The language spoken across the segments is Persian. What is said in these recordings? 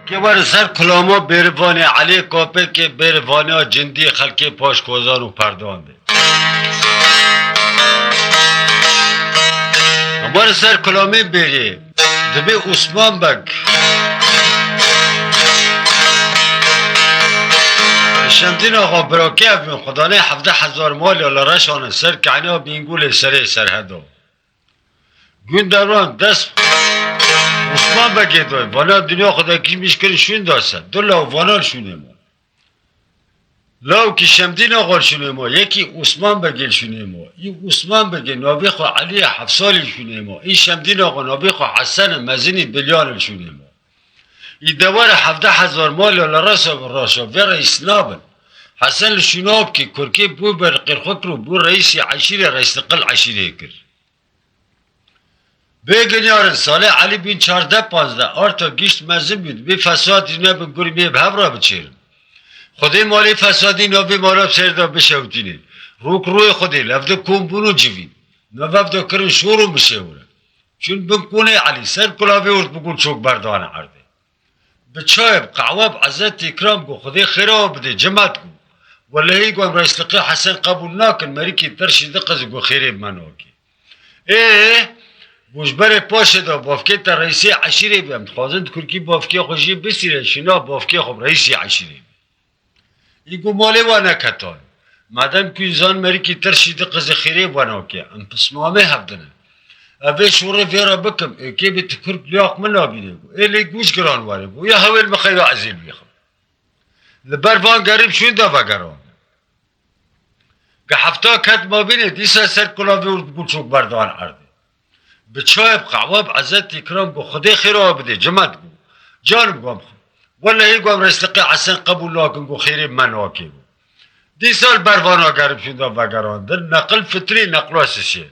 که بر سر کلاما بیروانی علی کاپه که بیروانی ها جندی خلکی پاش کوزان و پردانده بر سر کلامی بیری دبی عثمان بک شمدین آقا براکی افین خدانه 17,000 مال یا لرشان سر کعنی ها بینگول سر سرهدو گون دران دست عثمان بگه دای وانا دنیا خدا کی میشکری شون داسته دو لاو وانا شونه ما لاو که شمدین آقا شونه ما یکی عثمان بگه شونه ما این عثمان بگه نابی خو علی 7 سال شونه ما این شمدین آقا نابی خو حسن مزنی بلیان شونه ما این دوار 17,000 مال یا راسا و رئیس نابن حسن شناب که کرکی بو بر قرخوک رو بو رئیس عشیره رئیس قل عشیره کرد بگن یارن ساله علی بین 14-15 آرتا گیشت مزم بود بی فسادی نبی گوری بی بهم را بچیرن خودی مالی فسادی نبی مالا بسرده بشوتینه روک روی خودی لفده کن بونو جوین نوفده کرن شورو بشوره چون بکنه علی سر کلاوی ورد بگون چوک بردانه عرده بچایب قعواب عزت اکرام گو خودی خیره بده جمعت گو والله گوام رئیس لقی حسن قبول ناکن مریکی ترشیده قضی گو خیره بمنوکی بوشبر پاشه دا بافکه تا رئیسی عشیره بیم خوازند کرکی بافکه خوشی بسیره شنا بافکه خوب رئیسی عشیره بیم ایگو ماله وانا کتان مادم که زان مریکی ترشیده قضی خیره باناکه ام پسمامه هفدنه اوه شوره ویرا بکم که بیت کرک لیاق من نابینه گو ایلی گوش گران واره گو یا هول مخیو عزیل بیخم لبر وان گریب شون دا بگران که هفتا کت ما بینه دیسا سر کلاوی ورد بگو چوک بردان عرده بچایب قعواب عزت اکرام گو خدای خیره بده جمعت گو جانم گوام خود والله گوام رسلقی حسن قبول لاکن گو خیره من واکی گو دی سال بروانا گرب شده وگران در نقل فطری نقل اساسیه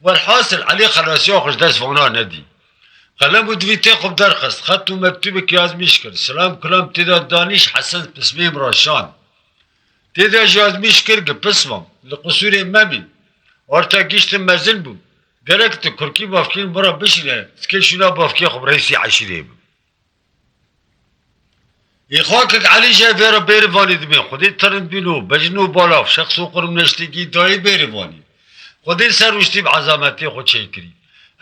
والحاصل علی خلاصی آخوش دست وانا ندی قلم و دویته خوب درخست خط و مکتوب که آزمیش کرد سلام کلام تیدا دانیش حسن پسمیم راشان تیدا جازمیش کرد که پسمم لقصور مبین آرتا گیشت مزل بود گرک تو کرکی بافکین برا بشینه سکل شنا بافکی خوب رئیسی عشیره بود ای خواکک علی جای ویرا بیروانی دمین خودی ترند بینو بجنو بالاف شخص و قرم نشتگی دایی بیروانی خودی سر روشتیم عظامتی خود چه کری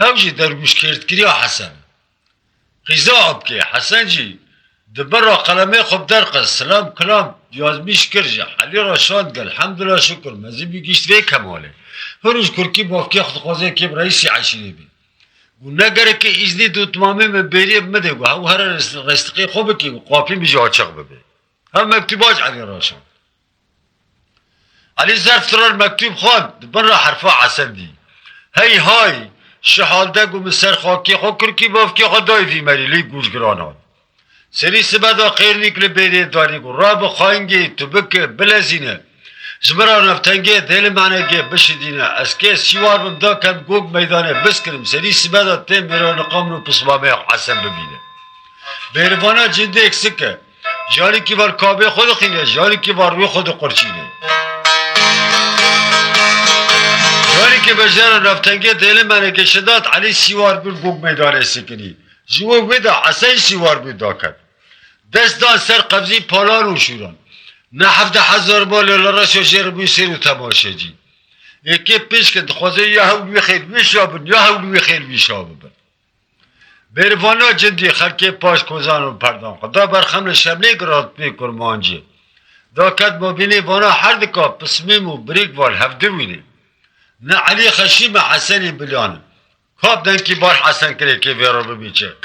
همجی درگوش کرد کری حسن خیزا آب که حسن جی دبر را قلمه خوب درقص سلام کلام یازمیش کرجه علی را شاند گل الحمدلله شکر مزیبی گیشت وی کماله هروش کرکی بافکی خود خوازه که رئیسی عشیره بی گو نگره که ایزنی دو تمامه من بیریب مده گو هاو هر رستقی خوبه که قاپی بیجا آچق ببه هم مکتوباج علی را شاند علی ظرف ترار مکتوب خواند بر را حرفا حسن دی هی های شحالده گو مسر خاکی خود کرکی بافکی خود دای فی مری لی گوش گرانان سری سبدا خیر نیکل بیری داری گو را بخواینگی تو بکه بلزینه زمرا نفتنگه دل معنیگه بشدینه از که سیوار بمدا کم گوگ میدانه بس کرم سری سبدا تیم میران قامنو پسمامه حسن ببینه بیروانا جنده اکسکه جاری که بار کابه خود خینه جاری که بار روی خود قرچینه جاری که بجار نفتنگه دل معنیگه شداد علی سیوار بر گوگ میدانه سکنی جوه ویدا حسن سیوار بیدا کرد دست دان سر قبضی پالان و شوران نه 17,000 مال لراش و جر بی سر و تماشه جی یکی پیش کند خوزه یا هولوی خیل بیشابن یا هولوی خیل بیشابن بیروانا جندی خلکی پاش کوزان و پردان خدا برخمل شبلی گراد می کرمانجی دا کد مبینی وانا هر دکا پسمیم و بریک وال هفته وینه نه علی خشیم حسنی بلیانه خواب دنکی بار حسن کرده که ویرا ببیچه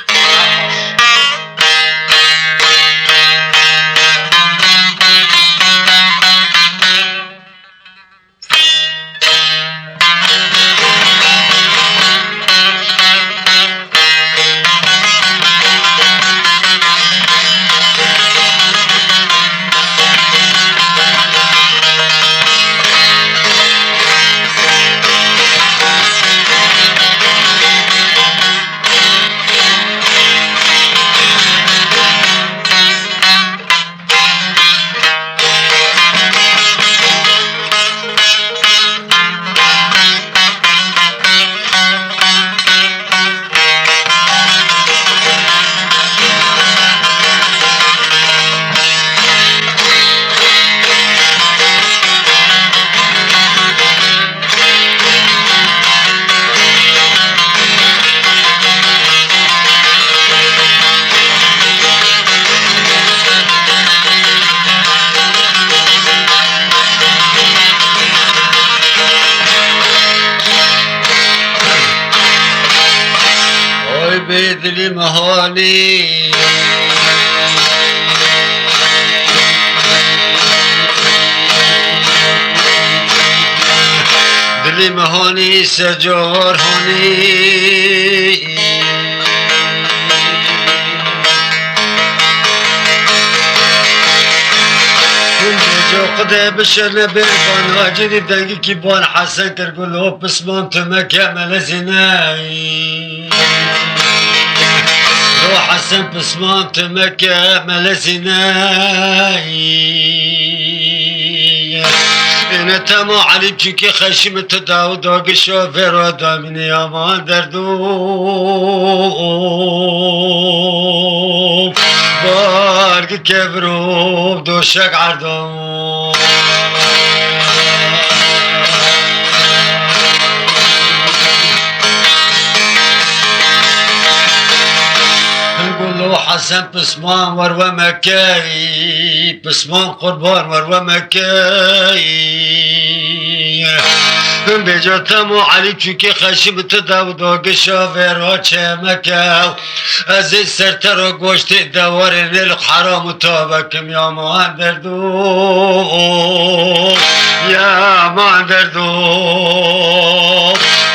دلی مهانی دلی مهانی سجار هانی خدا بشرنا بالبان واجدي دنگی کی بان حسن کرگل و پسمان تمکه ملزنای رو حسن پسمان تمکه ملزنای انا تمو علي بچونکه خشم تداو داگ شوفر و دامنی امان دردو بارگ کبرو دوشک عردو نقولو حسن پسمان ورو مكاي پسمان قربان ورو مكاي بجا تمو علي چونکه خشم تداو داگ شوفر و چه مکاو از این سرتر و گوشت دوار نلق حرام تابکم یا مان دردو یا مان دردو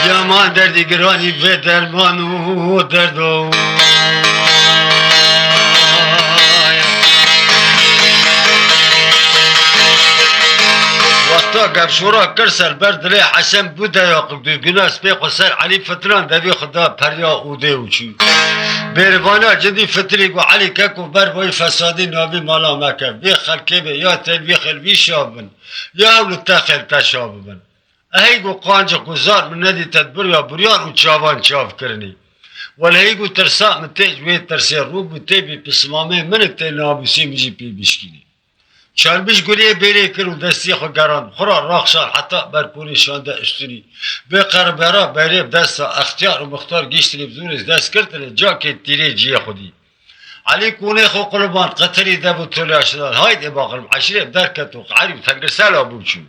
یا مان دردی گرانی به درمانو دردو وقتا گب شورا کر سر بردره حسن بوده یا قبدو گناس بیخو سر علی فتران دوی خدا پریا اوده اوچو بیروانا جدی فتری گو علی ککو بر بای فسادی نابی مالا مکه بی خلکه بی یا تل بی خلوی شابن یا اولو تخل تشابن اهی گو قانج گزار من ندی تدبر یا بریان و چاوان چاو کرنی ولی گو ترسا متیج وی ترسی روب و تی بی پسمامه منک تی نابوسی مجی پی بشکینی چالبیش گلیه بیره کر و دستی خو گران خورا راخشان حتی برپوری شانده اشتری به قربرا بیره دستا اختیار و مختار گیشتری بزورز دست کرتنه جا که تیره جیه خودی علی کونه خو قربان قطری دبو طولی اشدان هایده باقرم عشیره بدرکت و قعری و تنگرسل آبو چون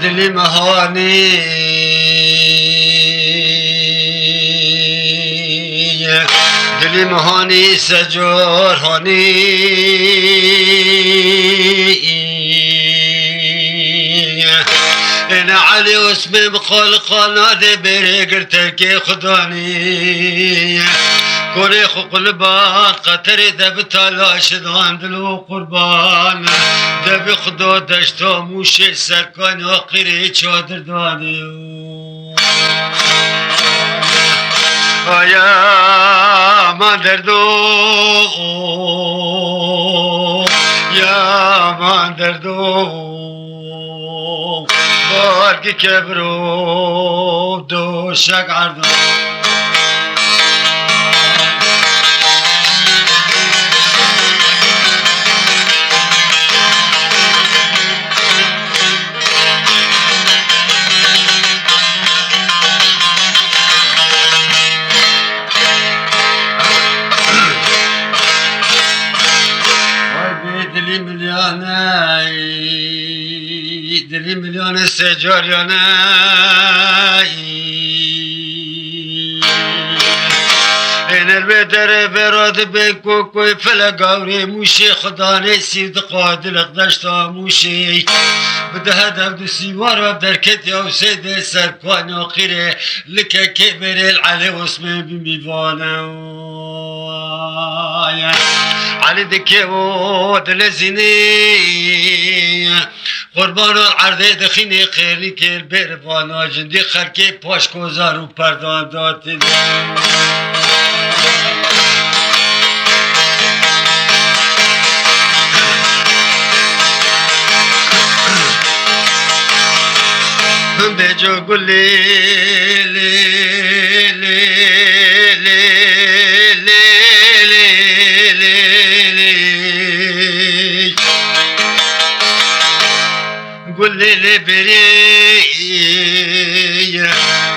دلی مهانی دلی مهانی سجار هانی انا علي اسمي بقول قناده بريقر تركي خداني كوري خو قلبان قطر دب تلاش دان دلو قربان دب خدا دشتا موش سرکان آخری چادر دانی آیا من دردو یا من دردو بارگی کبرو دوشک عردو دلی میلیون سجار یا نایی اینر به در براد بکو کوی فلگاوری موشی خدا نسید قادر اقدشتا موشی بده هدف دو سیوار و درکت یا سید سرکوان آخیره لکه که بره العلی اسمه بیمیوانه علی دکه و دل زینی قربان العرضه دخینی خیلی که بروانا جندی خلکه پاشکوزار و پردان داتی به جو گلی گلی بری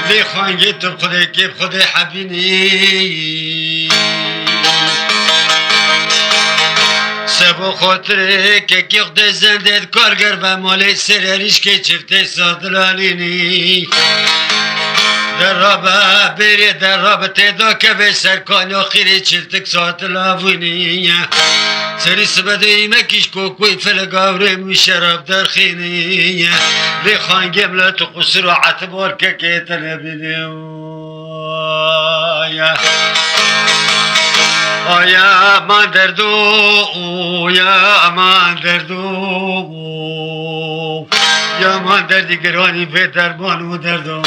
لی خانگی تو خود که خود حبینی سبو خاطره که کیخت زنده کارگر و مال سریش که چفته صادرانینی در رابطه بری در رابطه دا که به سرکان آخری چفتک ساعت لاوینی سری سبده ایمه کش کوکوی فلگاوره می شراب در خینی لی خانگیم لاتو قصر و عطبار که که تنبینی آیا من دردو یا من دردو یا من دردی گرانی به درمان و دردو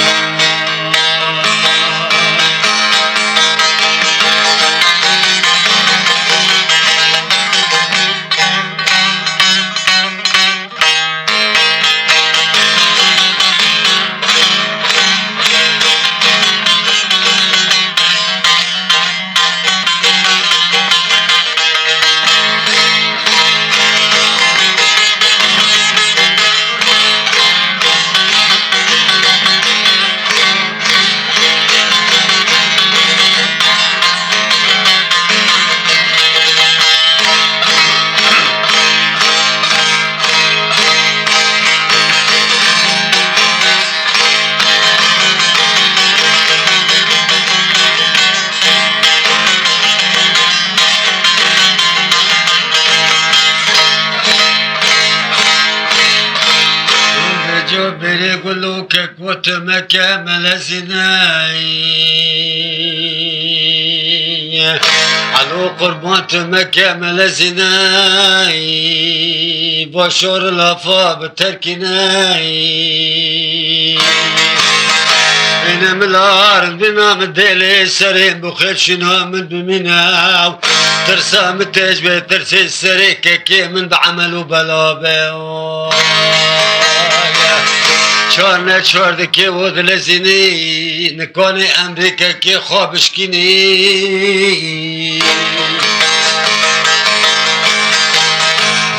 بری گلو که کوت مکمل زنایی علو قربان تو مکمل زنایی با شور لافا بترکنایی این ملار بنام دل سرین بخیر شنا من بمناو ترسام تجبه ترسي سري كي من بعمل وبلا شارنا شارد كي ودلزيني نكوني امريكا كي خوابشكيني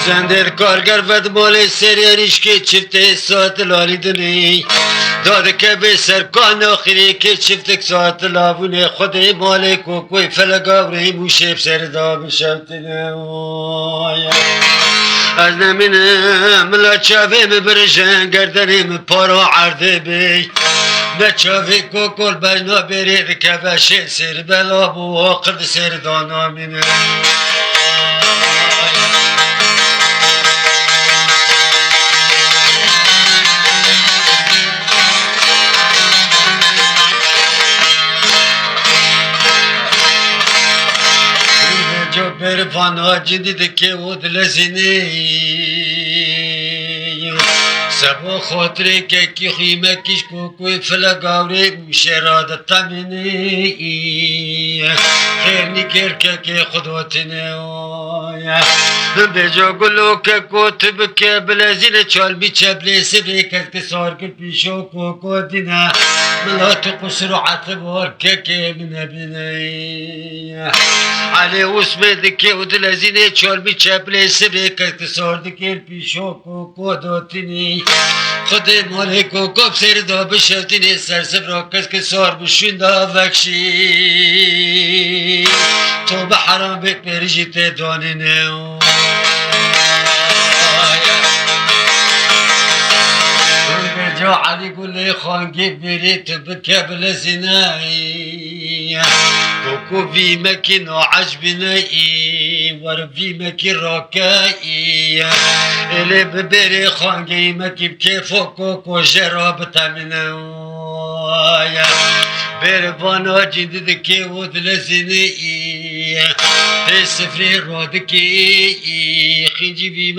زندر کارگر ود مال سریانیش که چفت ساعت لالی دنی داده که به سرکان آخری که چفت ساعت لابونه خود مال کوکوی فلگاوری موشیب سردا بشوتنه از نمینم لاچاویم برشن گردنیم پارا عرده بی نچاوی کوکل بجنا برید که بشه سر بلا بو آقل سردانا مینه برفانا جدید که ود لزینی سبا خاطره که کی خیمه کش کوکوی فلگاوری مشراد تمینی خیر نیکر که خداتنه به جا گلو که کوتب که بلزین چال بی چبلی سبی که سار که پیشو کوکو دینه ملات قصر و عطبار که من بینه علی اسمه که ودلزینه چال بی چبلی سبی که سار دکر پیشو کوکو داتنی خود مال کوکو بسر دا بشوتنی سرسب را کس که سار بشون دا وکشی تو به حرام بپریجیت دانینه جا علی گل خانگی بری تو بکبل زنایی کوکو ویمکی ناعجب نایی ور ویمکی راکایی الی ببری خانگی مکی بکیفو کوکو جراب تمنه بروانا جدید که ود لسنی ای سفری رادکی خیجی بی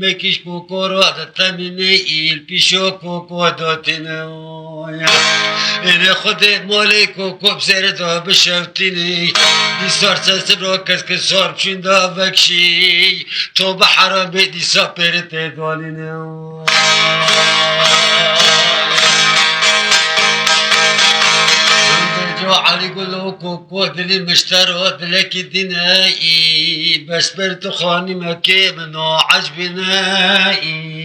مکیش کوکورا دتمینی ایل پیشو کوکو داتینه این خود مالی کوکو بسر دا بشوتینی دیسار سس را کس که سار بچین دا وکشی تو به حرام دیسا پرت دالینه علي قولو كوكو دلي مشترى دلك دينائي بس برتو خاني مكي منو عجبنائي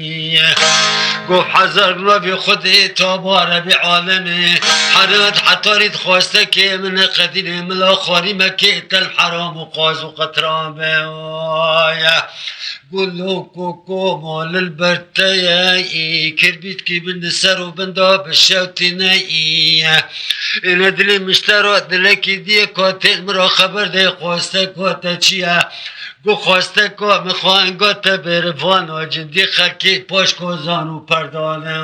قف حذر في خدي تبار بعالمي حرد حطارد خواستك من قديني من الآخري مكي الحرام وقاز وقطران بوايا قولو كوكو مال البرتاي كربيت كي بالنسر وبندا بالشوتينائي انا دلي مشترى دلكي دي كاتل مرا خبر دي خواستك واتا چيا گو خواسته که میخوان گو تبرفان و جندی خلکی پاش کوزان و پردانه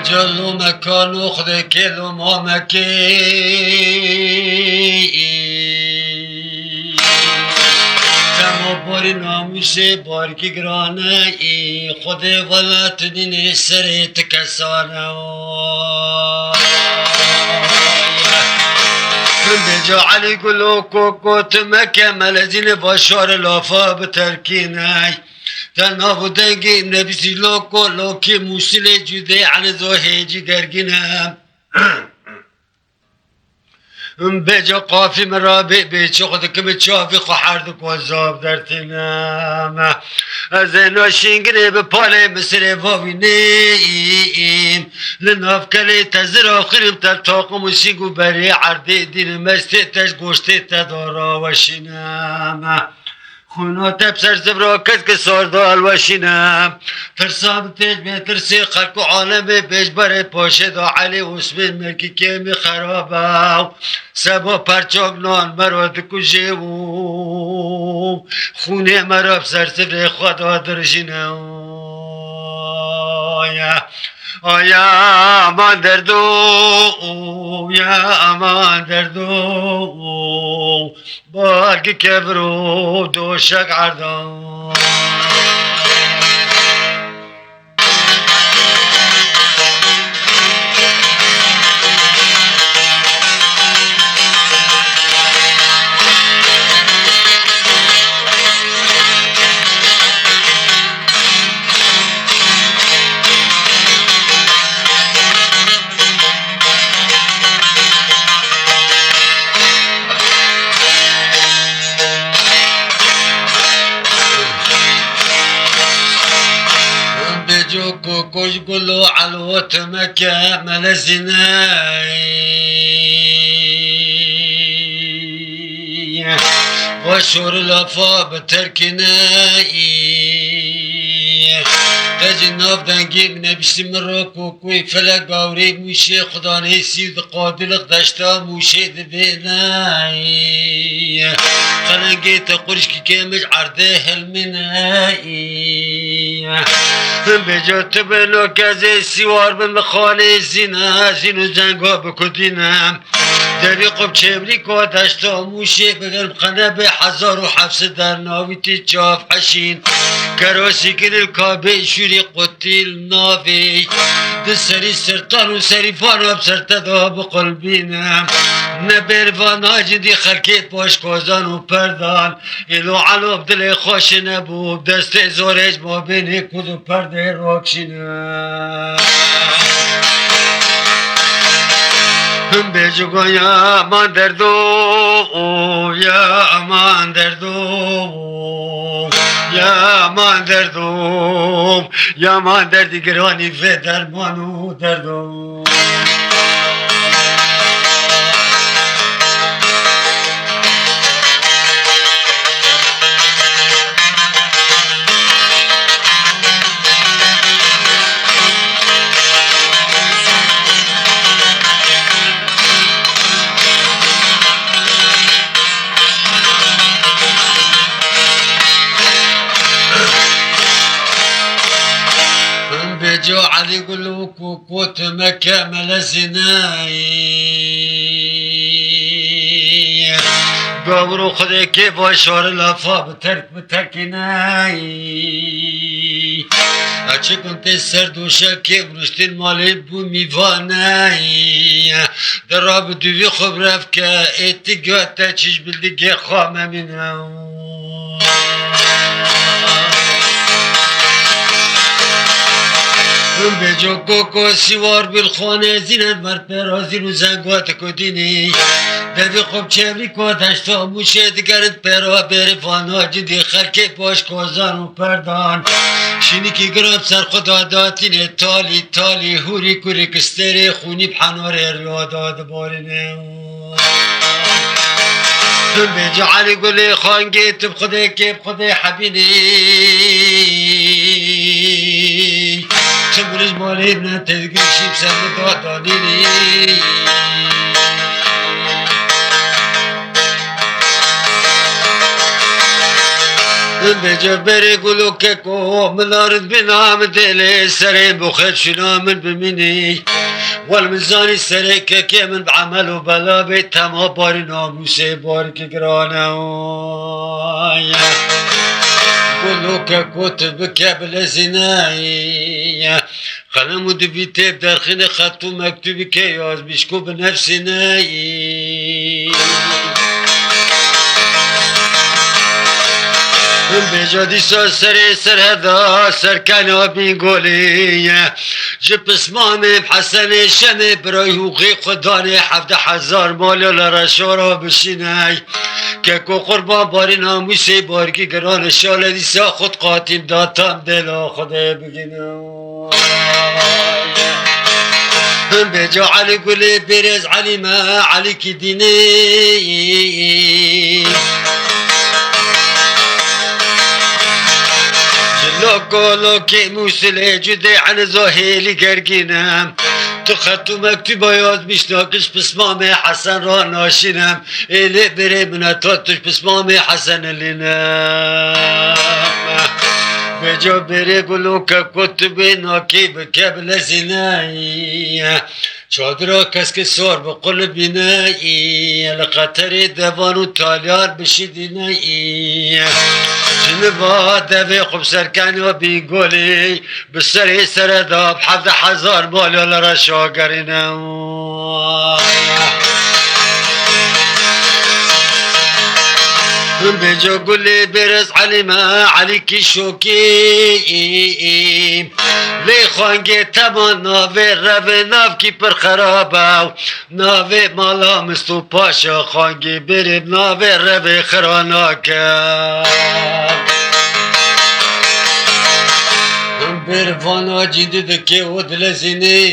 جلو مكانو خذ كيلو ما مكي تمو بوري ناموسي باركي گرانه خود ولات دين سريت كسانه بجا علي قلو كوكو تمكة ملزين باشار لافا بتركيني تنها دنگی نبیسی لوکو لوکی موسیل جده عن زوهیجی گرگینم بجا قافی مرابع بیچه خودکم چافی خوحردک و زاب درتینم از ناشینگره به پاله مصر واوینیم لناف کلی تزر آخرم تر تاقم و سیگو بری عرده دین مسته تش گوشته تدارا وشینم خونا تبسر زبرا کس که ساردال وشینم ترسام تیج ترسی خلق و عالم بیش بره پاشه دا علی عثمان ملکی کمی خرابه سبا پرچاق نان مرا دکوشه و خونه مرا بسر زبر خدا درشینم آیا امان دردو یا امان دردو بارگی کبرو دوشک عردان كوكوش قلو علوت مكة ملزناي وشور لفا بتركناي تجنب دنگی نبیسی مرا کوکوی فلک باوری موشه خدا نیسی و قادلق داشتا موشه دبینای خلنگی تا قرش کی کمج عرده حلمنای بجا تبلو کزی سیوار بند خانه زینا زینو زنگا بکدینم دری قب چمری که داشتا موشه بگرم قنب 1700 در ناویتی چاف حشین کراسی گل کابه شوری قتیل ناوی دسری سرطان و سریفان و بسرته دا بقلبینم نبروان آجندی خلکی پاش کازان و پردان ایلو علوب دل خوش نبود دست زورج ما بینه کد و پرده راکشینم بجگو یا امان دردو یا امان دردو من دردم یا من دردی گرانی و درمانو دردم جو علي قلوك وكوت مكامل زناي قبرو خدك باشار لفا بتركناي اچه كنت سردوشا كيف رشتين مالي بو ميواناي در راب دوی خب رفت که اتگاتا چش بلدگه خامه منو به جو کوکو سیوار بالخانه زینت بر پرازین و زنگات کدینی دوی خوب چوری کاتش تا موشه دگرد پرا بره فانا جدی خلک باش کازان و پردان شینی که گراب سر خدا داتین تالی تالی هوری کوری کستری خونی بحنار ریاداد بارنه به جو علی گلی خانگی تب خده که بخده حبینی تبرز مالي ابن تدقيشي بسبب دادانيني بجبري قولوا كيكو من الارض بنام ديلي سري بخير شنا من بمني والمزاني سري كيكي من بعمل وبلا بيت تما باري ناموسي بارك قرانا قولوا كيكو تبكي بلزناي قلم و دویتیب در خین خط و مکتوبی که یاز بیشکو به نفسی نایی بجادی سا سری سرهدا سرکنا بینگولی جپسمام حسن شمه برای حقوقی خدانه 17,000 مال لرشارا بشینای که کو قربان باری ناموسی بارگی گران شال دیسا خود قاتیم داتم دلا خوده بگینم به جا علی گلی برز علی ما علی کی دینی جلو که موسله جده عن زاهلی گرگینم تو خط و مکتوب یاد میشناکش پسمام حسن را ناشینم ایلی بره منتاتش پسمام حسن لینم به جا بره گلو که کتب ناکی به کبل زینایی چادرا کس که سار به قلب نایی لقطر دوان و تالیار بشیدی نایی جنبا دوی خوب سرکنی و بینگولی به سر سرداب 17,000 مالی لرا شاگرینم به جا گلی برز علی ما علی کی شوکی لی خوانگی تمان ناوی رو ناو کی پر خرابه ناوی مالا مستو پاشا خوانگی بریم ناوی رو خراناکه بروانا جیدی دکی و دلزینی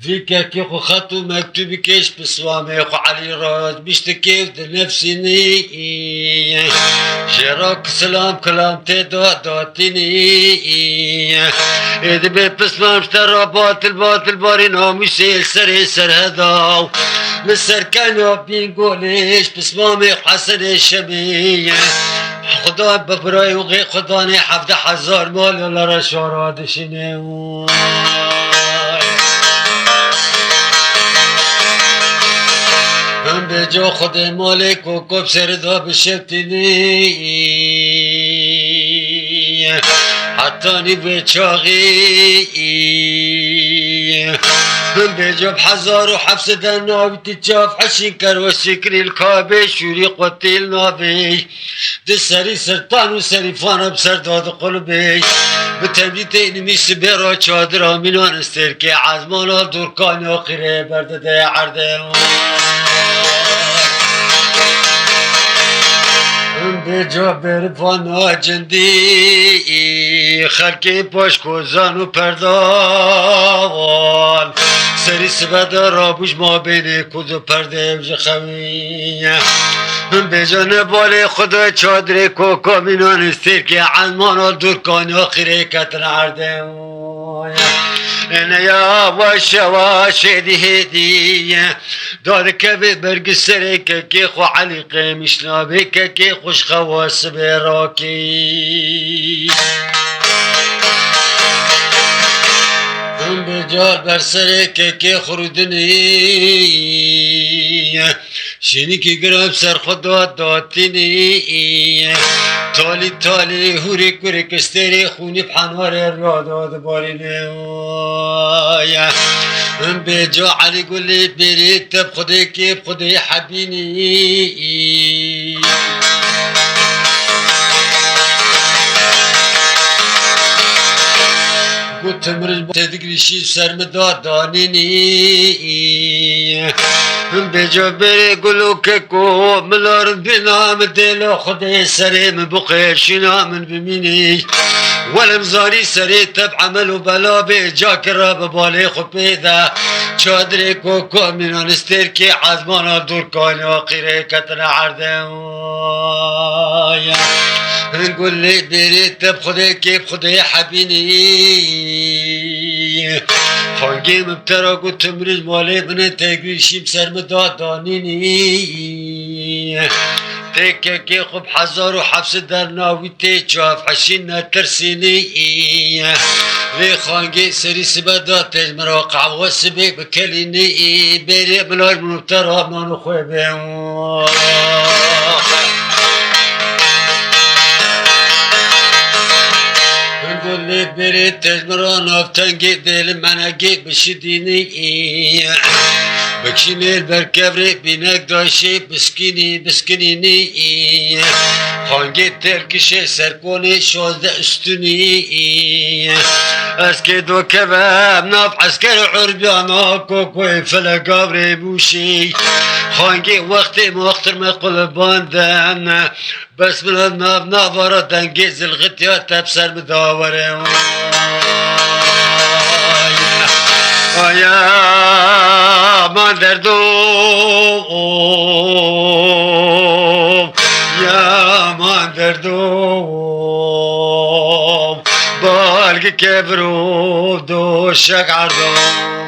فيك كي خو خط مكتوب كيش بصوامي خو علي راز بيشتكي نفسيني شراك سلام كلام داتيني إذا بسلام اشترى باطل باري ناموسي سري سر هذا مسر كانوا بينقوليش بصوامي حسن الشبيه خدا ببراي وغي خداني 17,000 مال ولا رشارات شنو به جا خود مالک و کب سردا بشبتینی حتی نی به چاقی به جا 1700 ناوی تجاف حشین کر و سکری الکابه شوری قتیل ناوی ده سری سرطان و سریفان بسر داد قلبی به تمدید اینمی سبرا چادر آمینان استر که عزمان دورکان آخره برده ده عرده بجابر فانا جندی خلکی پاش کوزان و پردوان سری سبد رابوش ما بین کود و پرده و خویه به جان بال خدا چادر کوکا مینان استیر که علمان دورکان آخره کتن عرده نیا واش دی هدی داد که برگ سره که خو علی قیمش نابه که خوش خواست براکی بجال بر سره که خرودنی شینی که گرم سر خدا داتینی تالی تالی هوری کوری کستری خونی پنوار را داد بارینه به جا علی گلی بری تب خودی که خودی حبینی تمرج تدگریشی سرمداد دانینی به جا بری گلو که کو ملارد بنام دل خودی سریم بخیر شنا من بمینی ولم زاری سری تب عمل و بلا به جا کرا ببالی خود پیدا چادر کوکو منان استیر که عزمانا دور کانی آقیره کتن عرده نقول لي بريت بخدي كيف خدي حبيني خانجي مبترا قلت مرج مالي من تقري شيم سر مدادانيني تكا كي خب حزار وحبس در ناوي تيجاف حشين ترسيني لي خانجي سري سبدا تجمر وقع وسبي بكليني بري بلاج مبترا من خوي قولي بريد تجمران افتنقي دل مناقي بشديني بكشيني البركبري بينك داشي بسكنيني خانقي تركشي سركوني شوزده استني اسكي دو كباب ناف عسكر عربيانا كوكوي فلقابري بوشي خانقي وقتي مختر ما قلبان دان بس من الناف نافرة تنقيز الغتيات تبسر مداورة يا ما دردوم يا ما دردوم بالك كبرو دوشك عردوم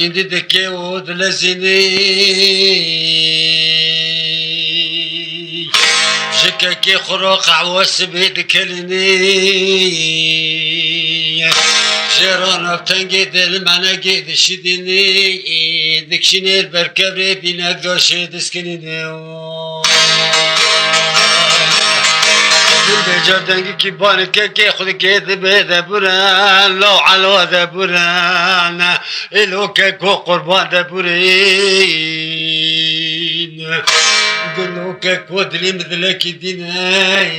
جندي دكي ودلزيني شكاكي خروق عواس بيد كلني جيران بتنجي دل مناقي دشديني دكشيني البركبري بينك دوشي دسكنيني بجردنگی کی بانه که خود که ده بران لو علو ده بران الو که کو قربان ده برین قلو که کو دلی مدلکی دینای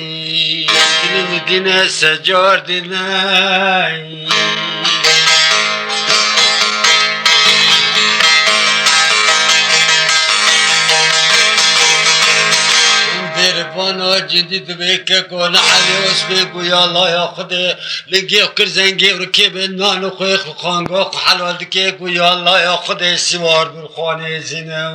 دلی مدینه سجار دینای برفانا جديد بيك ولا علي وسبيك ويا الله يا خدي لقيق كرزنجي وركب النان وخيخ وخانقوق وحلوة دكيك ويا الله يا خدي سوار بالخانة زينة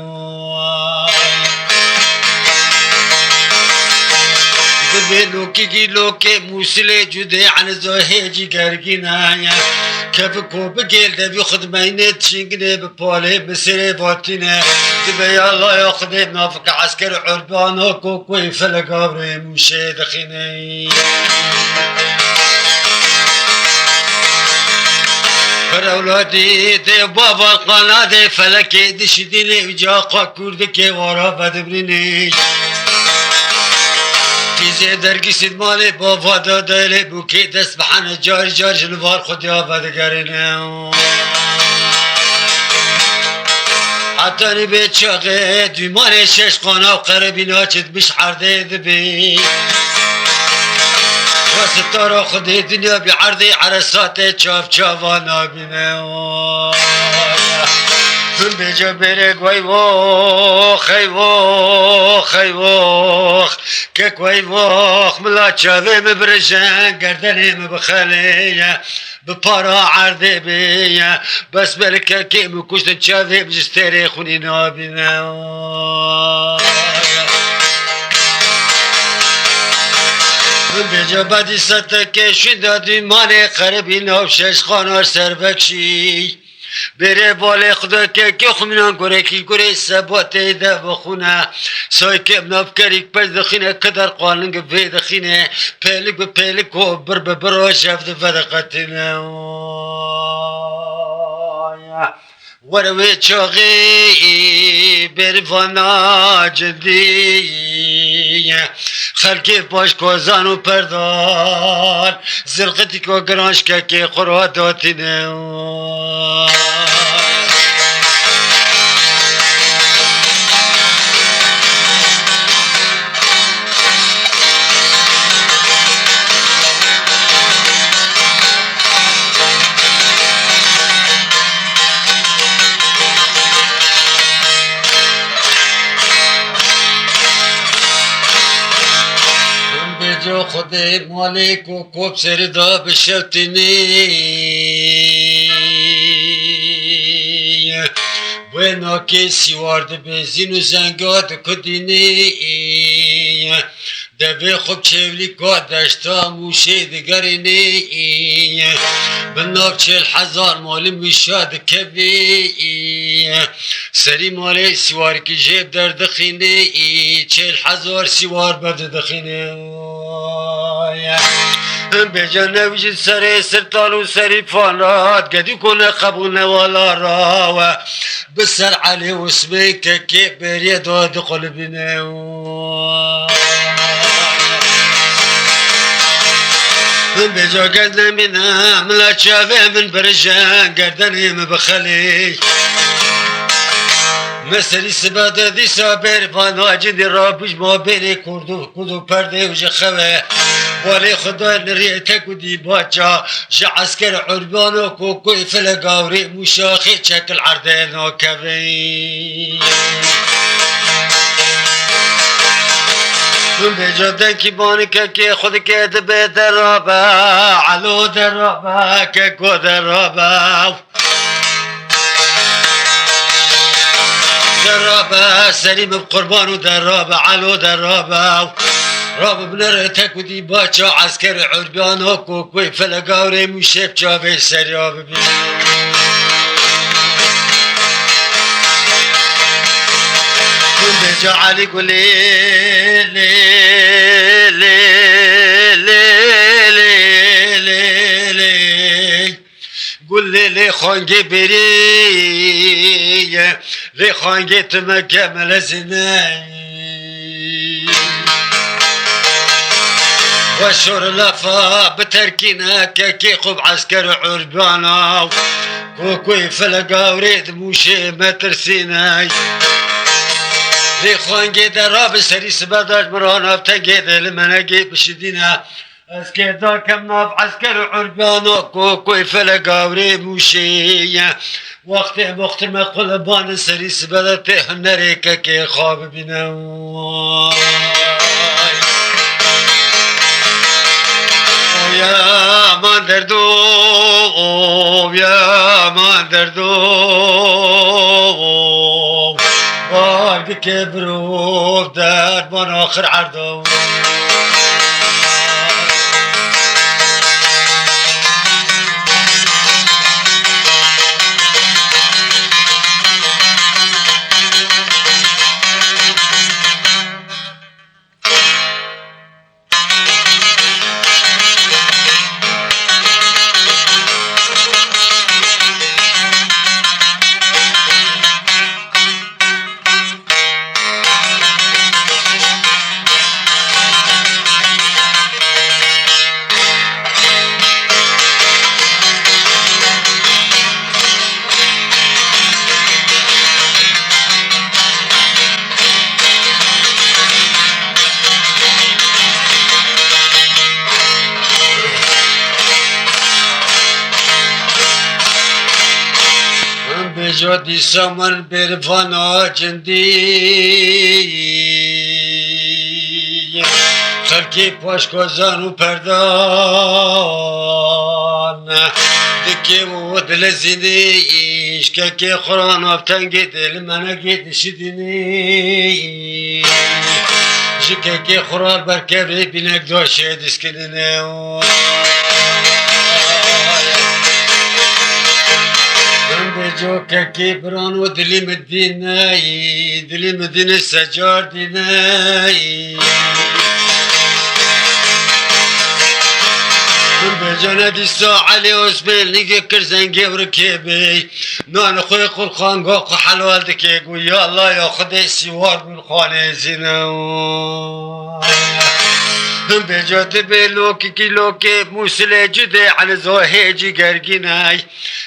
لوكي لوكي موسلي جدي عن زوهيجي قرقينا كيف كوب قيل ده بيخد مينت شنقني ببولي بسري بوتينا دبي يا الله ياخدي نافك عسكر عربانا كوكوي فلقابري موشي دخيني اولادي دي بابا القناة دي فلكي دشديني وجاقا كردكي ورا بدبريني تیزه درگی سید مالی بابا دادلی بوکی دست بحن جار جار جلوار خود یا بدگرینه حتی نی به چاقه دیمان شش قانا و قربینا چید بیش عرده دبی وستارا خودی دنیا بی عرده عرصات چاف چاوانا بینه بجا برق ويوخ ويوخ ويوخ كك ويوخ ملا تشافي مبرجان قردني مبخلية ببارا عردي بيا بس بالك كي مكوش تشافي بجستري خوني نابينا بجا بدي ستك شدا ديماني قربينا وشش خانار سربكشي بره بالي خدا که خمینان گره کی گره سباته ده بخونه سای که منافکریک پس دخینه کدر قاننگ وی دخینه پیلک به پیلک و بر به برا شفت فدقتینه وروی چاقی بروانا جدی خلقی پاش کوزان و پردان زرقتی که گرانش که خراداتینه خدای مالک و کوب سردا بشوتنی بنا که سیوارد بنزین و زنگات کدینی دبی خوب چولی که دشتا موشه دگرینی بناب 40,000 مالی میشاد کبی سری مالی سیوار که جیب در دخینی 40,000 سیوار برد دخینی بجان نوجد سری سرطان و سری فانات قدی کنه قبول نوالا را بسر علی و اسمی که بری داد قلبینه بجا قد نمینم لا شافه من برجان قردنی مبخلی مثلی سباده دی سابر فانا جدی را بج ما بینی کدو پرده و جخوه والی خدا نریعته کدی باچا جا عسکر عربانو کوکوی فلقاوری مشاخی چکل عرده ناکوی بجا دنکی بانی که خود که دبه درابه علو درابه که کو درابه درابه سلیم بقربان و درابه علو درابه راب بنرتك ودي باچا عسكر عربان وكوكوي فلقاوري مشيب جابي سريا ببي كن بجا علي قولي لي لي لي لي لي لي قول لي خانجي بري لي خانجي تمكة ملزناي وشور لفا بتركينا كي خوب عسكر عربانا كوكوي فلقا وريد موشي ما ترسيناي لي خوانجي دراب سري سباداش مرانا بتقيد المناقي بشدينا اسكي داكم ناف عسكر عربانا كوكوي فلقا وريد موشي وقت ما قلبان سري سباداته هنريكا كي خواب بنا دردو یا من دردو بارد که برو درد من آخر عردو جادی سامن برفانا جندی خلکی پاشکازان و پردان دکی و دل زینیش که قرآن آفتنگی دل منگی دشیدینی که قرآن برکبری بینک داشه دسکنینه جو که بران و دلی مدینه سجار دینه به جانه دیستا علی اسمیل نگه کرزنگی و رکیبی نان خوی قرخانگا قو حلوال دکی گو یا الله یا خودی سیوار بالخانه زینه به جاده به لوکی موسله جده عن زاهجی گرگینای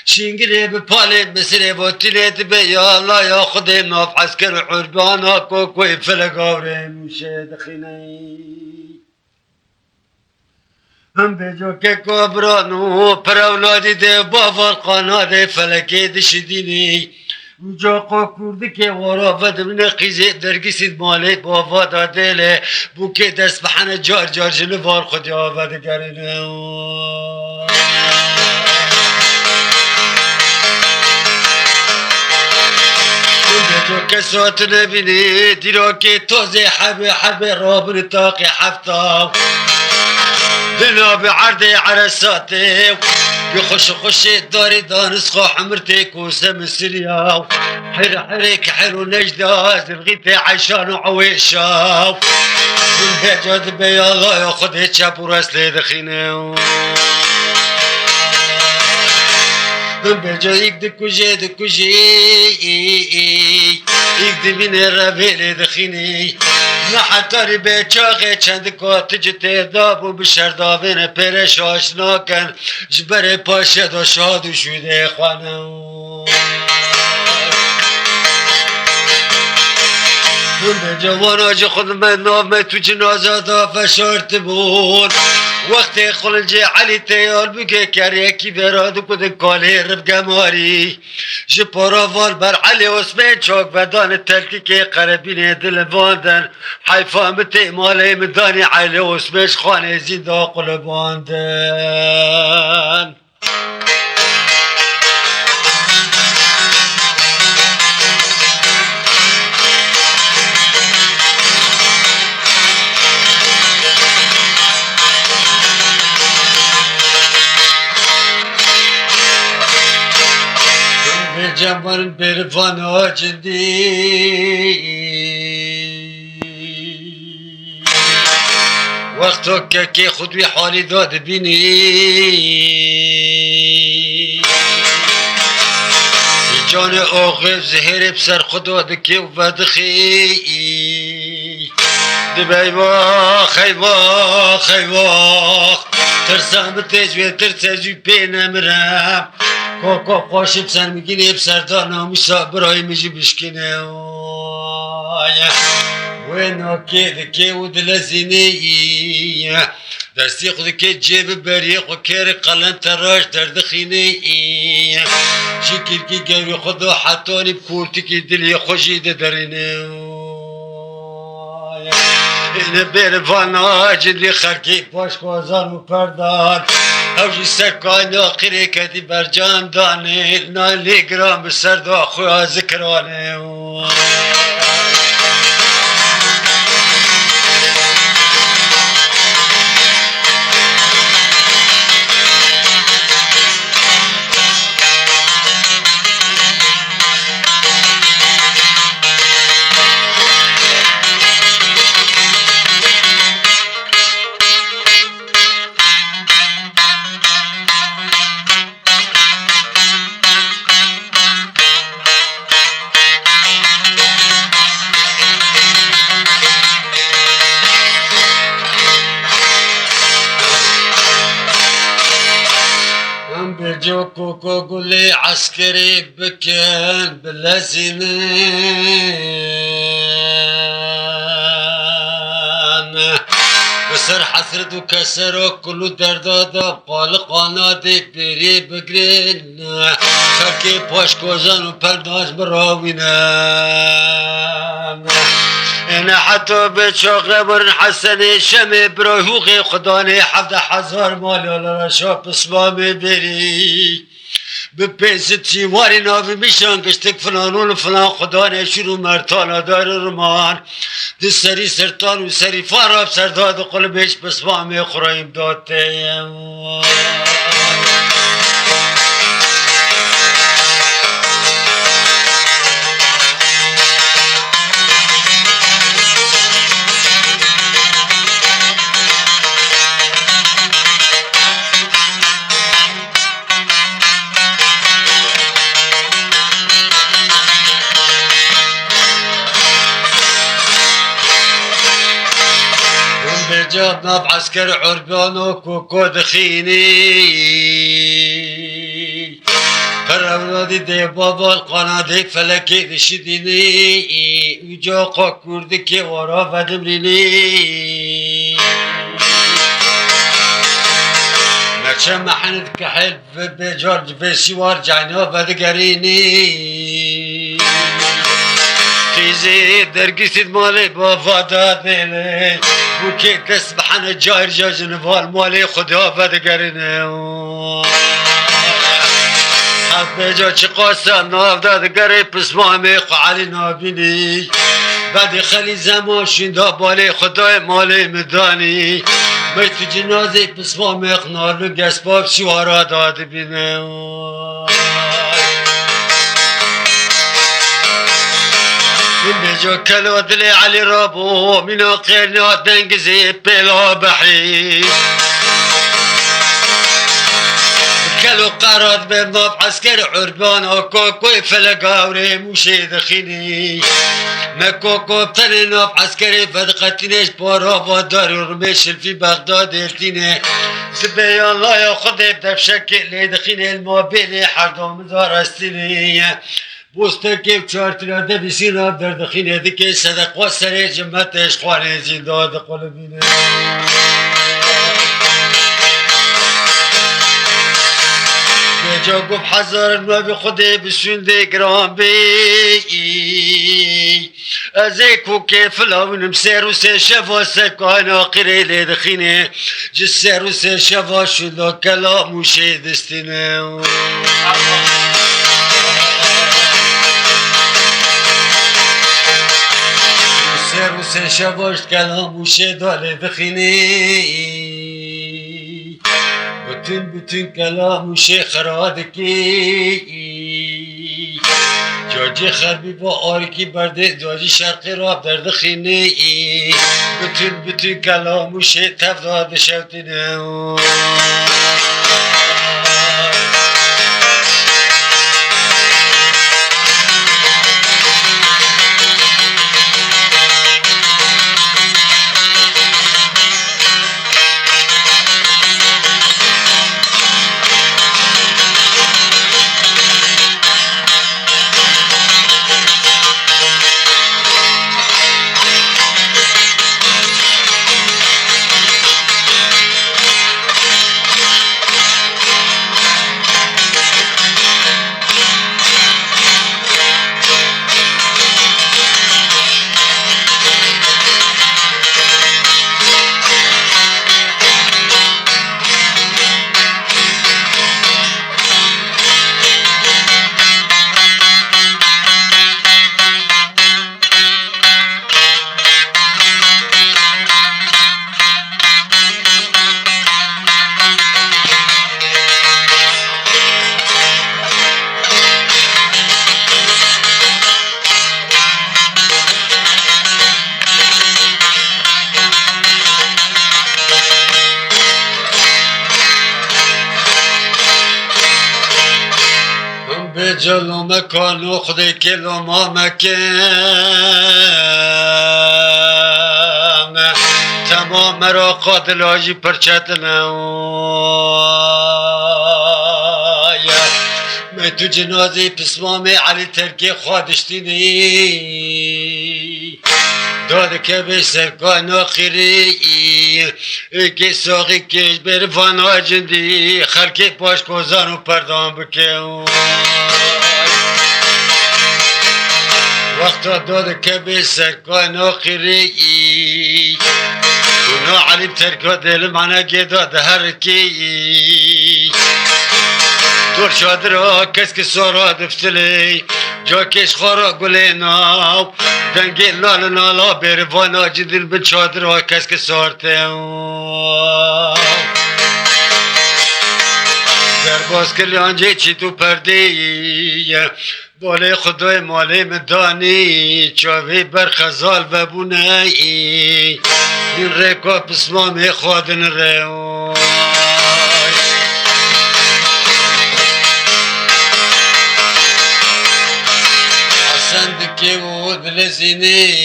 شینگره به پاله بسره با تلیت به یا الله یا خودی ناف عسکر عربانا کوی فلگاوره موشه دخینای هم به جا که کابرانو پر اولادی ده بافر قاناده فلکی دشدینی اونجا کرده که وارا ودمن قیزه درگیسید مالی بافا دادله بو که دست بحنه جار جنو بار خودی آورده گرینه کسات نبینی دیرا که تازه حبه رابن تاقی حفتا دنا بعرض عرساتي يخش داري دانس خو حمرتي كوسه من سريا حريك حلو نجداز الغيث عشان وعويشا من بجد بي الله ياخذ هيك براس لي دخينه من بجد دكوجي يقدم من الربيل دخيني نحتاری به چاقه چند کاتج تهداب و بشردابین پرش آشنا کن جبر پاشد و شاد و شده خانم به جوان آج خود من نام تو جنازه دا فشارت بود وقت خلنج علی تیار بگه کر یکی براد کد کاله رب گماری جپاراوال بر علی اسمه چاک بدان تلکی که قربین دل باندن حیفا متعماله مدانی علی اسمهش خانه زیدا قل باندن جمال برفانا جدی وقتو که خود بی حالی داد بینی جان آغف زهر بسر خدا دکی و دخی دبی خیواخ ترسم تجوی ترسجوی پی نمرم کاکا قاشب سر میگینه بسردار ناموسا برای میجی بشکنه و ناکه دکه و دلزینه دستی خود که جیب بریق و کر قلم تراش در دخینه شکر که گوی خدا حتانی بکورتی که دلی خوشیده درینه اینه برفانا جلی خرکی پاشکازان و پردان هوجی سرکان آخری کدی برجان دانه نالی گرام سردا خویا ذکرانه جو کوکو گلی عسکری بکن بلزینن بسر حسرت و کسر و کلو دردادا قال قانادی پیری بگرین خرکی پاشکوزن و پرداز براوینن انا حتی به چاقه برن حسنی شمی براهوغی خدانی 17,000 مالی را شاپ اسلامی بری به پیست چیواری ناوی میشن گشتک فلانون فلان خدانی شروع مرتانا دار رمان دی سری سرطان و سری فاراب سرداد قلبش بسوامی خوراییم داده جاب ناب عسكر عربان وكوكو دخيني قرارادي دي بابا القنادق فلكي دشديني وجاقا كردكي ورا فدمريني نكشا محند كحل بجارج بسيوار جعنا فدقريني خيزي درقسي مالي بابا دادلي بوكي تسبحنا جاير جاجن فالمالي خدا فدقريني حب جا چه قاسم ناف داد قريب اسمامي قعالي نابيني بعد خلي زمان شندا بالي خدای مالي مداني بيت جنازي باسمامي قنالو قسباب شوارا داد بيني من جو كلو دلي علي رابو من قيرنا دنقزي بلا بحي كلو قراد بمضاف عسكر عربان وكوكو فلقاوري موشي دخيني ما كوكو بطلنا عسكري فدقتنيش بارا داري رميش في بغداد ارتيني سبي الله يا خدي بدا بشكل لي دخيني الموبيلي حردوم دار استيني بوستكيب چارتنا ده بسينا در دخيني دكي صدق وسري جمتش خواني زيداد قلبيني جاقوب حزار ما بخدي بسوندي قرام بي ازيكو كيف لو نمسيرو سي شفا سكانا قري لي دخيني جسيرو سي شفا شدو كلام وشي دستيني جسيرو سي شفا كلام وشي دولي دخيني bütün kelamı şekhradaki Caci harbi bu arki berde caci şarkı rab derdi khini bütün kelamı tevdad şevtine جلو مکان و خودی کلو ما مکن تمام مرا قاتل آجی پرچت نوای من تو جنازه پسمام علی ترکی خودشتینی داد که به سرکان آخری که ساقی کش بر فانا جندی خلکی پاش کوزان و پردام بکن وقتا داد که به سرکان آخری اونا علی ترکا دل مانا گدا هر کی دور شادرا کس که سارا دفتلی جا کش خارا گله ناو دنگی لال نالا بروانا جدیل به چادرا کس که سارته در باز کلیانجه چی تو پردی باله خدای ماله مدانی چاوی بر خزال و بونه این رکا پسمام خودن رو حسن دکی و دلزینی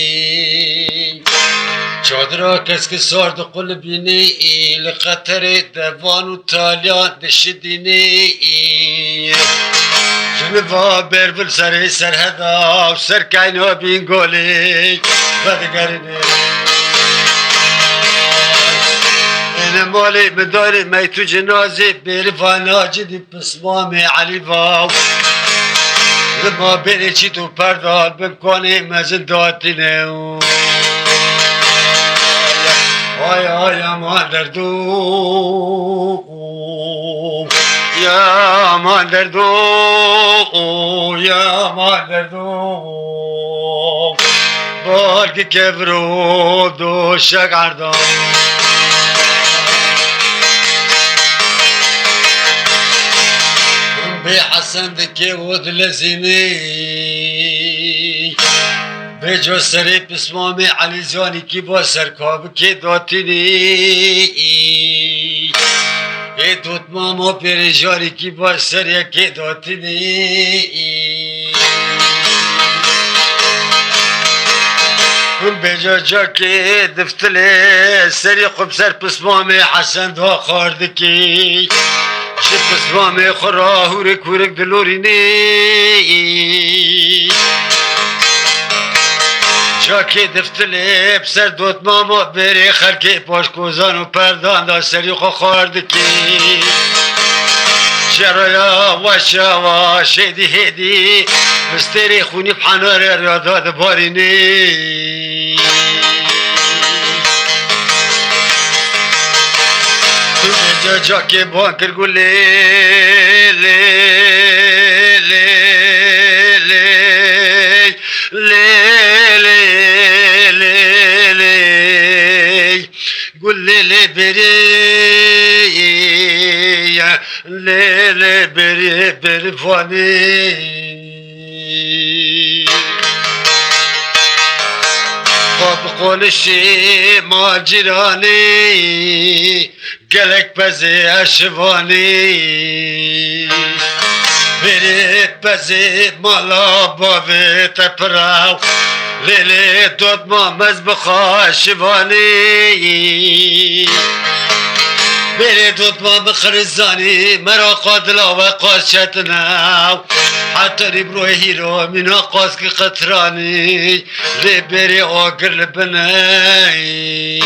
چادرها کس که سارد قل بینی لقطر دوان و تالیان دشدینی جنبا بربل سر سرهدا و سر کائنا بین گولی بدگرینی این مالی مداری می تو جنازی بیرفانا جدی پسمام علی واو لما بینی چی تو پردال بکنی مزل داتینه آی آی امان دردو یا امان دردو یا امان دردو بالگی کبرو دو شگردان به حسن دکی و دلزینی به جو سری پسمام علی زانی کی با سرکاب که داتینی ای دوت ماما پیرجاری کی با سریا که داتینی به جا که دفتله سری خوب سر پسمام حسن دا خارد کی شب پسمام خورا هورک هورک دلورینی جا که دفتله بسر دوت ماما بری خلکی پاش کوزان و پردان دا سری خو خارد کی شرایا و شوا شیدی هیدی مستری خونی پحنار ریاداد بارینی تو جا که بانکر گولی لی لی لی لی لی بری لی بری بری فانی خب قولشی ماجرانی گلک پزی اشوانی بری پزی مالا باوی تپراو لیلی دود ما مزبخا شوانی بری دود ما بخرزانی مرا قادلا و قاسشتنا حتی ریبرو هیرو مینا قاس که قطرانی لی بری آگر لبنی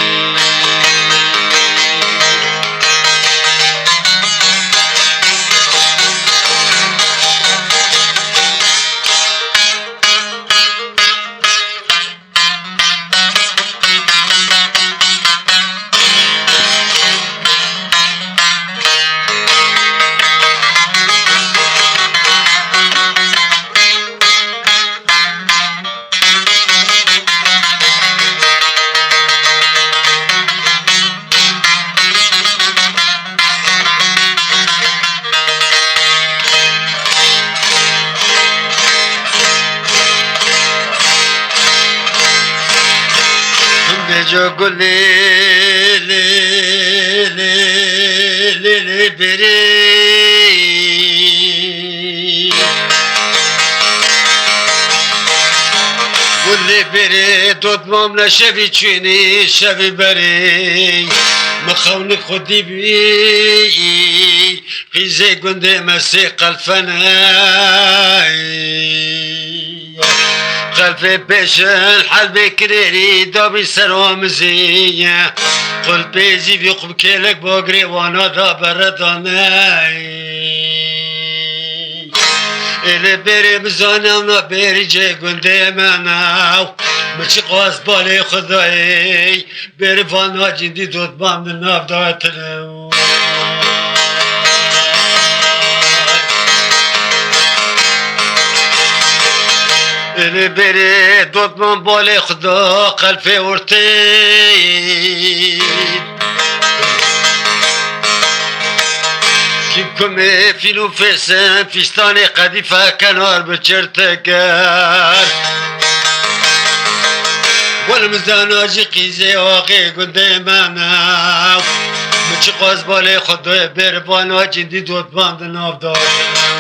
جو گلی لی لی لی لی بری دوت مام نشوی چونی شوی بری مخونی خودی بی قیزه گنده مسی قلفنای قلبي باشن حلبي كريري دابي سرامزي قلبي زي بيقب كيلك بوغري وانا دا برداني اللي بيري مزانا ونا بيري جي قندي مناو مشي قواس بالي خداي بيري فانا جندي دوت بام من نافداتنو اللي بيري دوت من بالي خدا قلبي ورتي جيبكم فيلو فيسن فيستاني قديفة كنار بشرتكار والمزانا جي قيزي واقي قدامنا مشي قواس بالي خدا بيري فانا جندي دوت بام من نافداتنو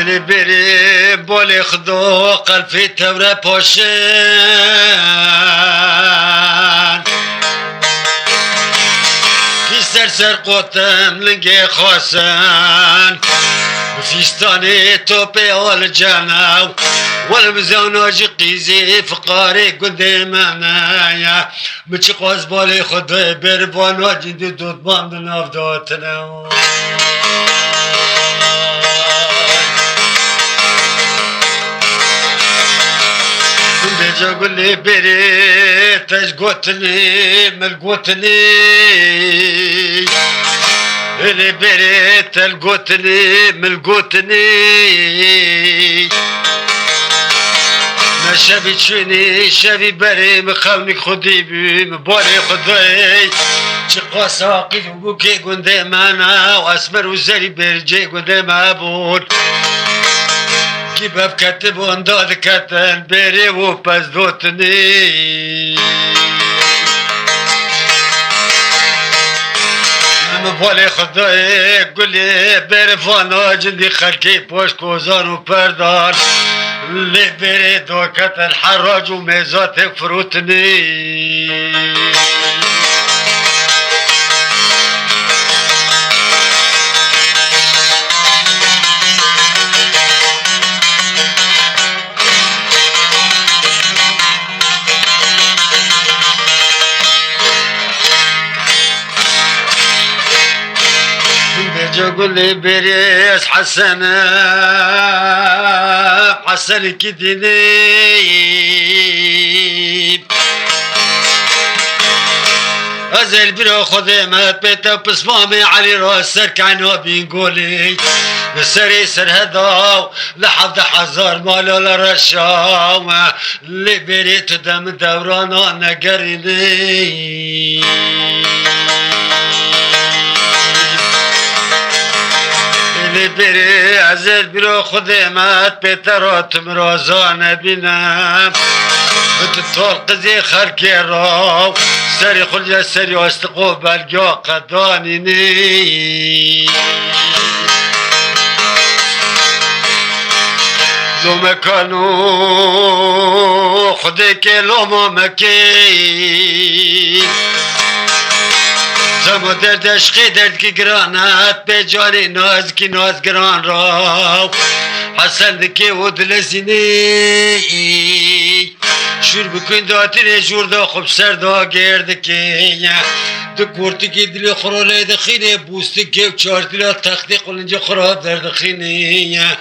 اللي بيري بولي خدو قلبي تورا بوشن في سرسر قوتم لنجي خاصن بفيستاني توبي والجناو والمزونو جقيزي فقاري قدامنا مشي قوز بولي خدو بيربون وجندي دوت باند نافدوتنا قول لي بيري تشقوتني ملقوتني اللي بيري تلقوتني ملقوتني ما شافي تشوني شافي بري مخاوني خدي بي مبالي خدي شقا ساقي وبوكي قدام انا واسمر وزاري بيرجي قدام ابون كيف كاتب ونداد كاتن بيري وباز دوتني مبالي خداي قولي بيري فانا جندي خلقي بوش كوزان وبردان اللي بيري دو كاتن حراج وميزات فروتني قول لي بريس حسن حسن كدني ازل برو خدمت بيتا بصمامي علي راس سركعنو بنقولي بسري سر هدا لحظ حزار مالا لرشاوة اللي بريت دم دورانا نقرني اللي بري عزل برو خدمات بيترات مرازان بنا بتطول قزي خلقي راو سري خلجة سري واستقو بالقو قدانيني لو ما كانوا خديك لو ما مكين سمو درد عشقی درد کی گرانت به جانی ناز کی ناز گران راو حسن دکی و دلزینی شور بکن داتین جور دا خوب سر دا گرد کی دو کورتی کی دلی خروله دخینه بوستی کی و چار دلی تختی قلنجا خراب در دخینه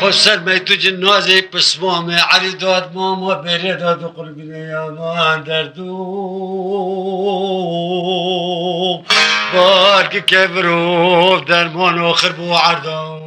خوب سر میتو جنازی پسمام علی داد ماما بری داد قلبینه یامان دردو بارك كبروا درمان وخربوا عرضهم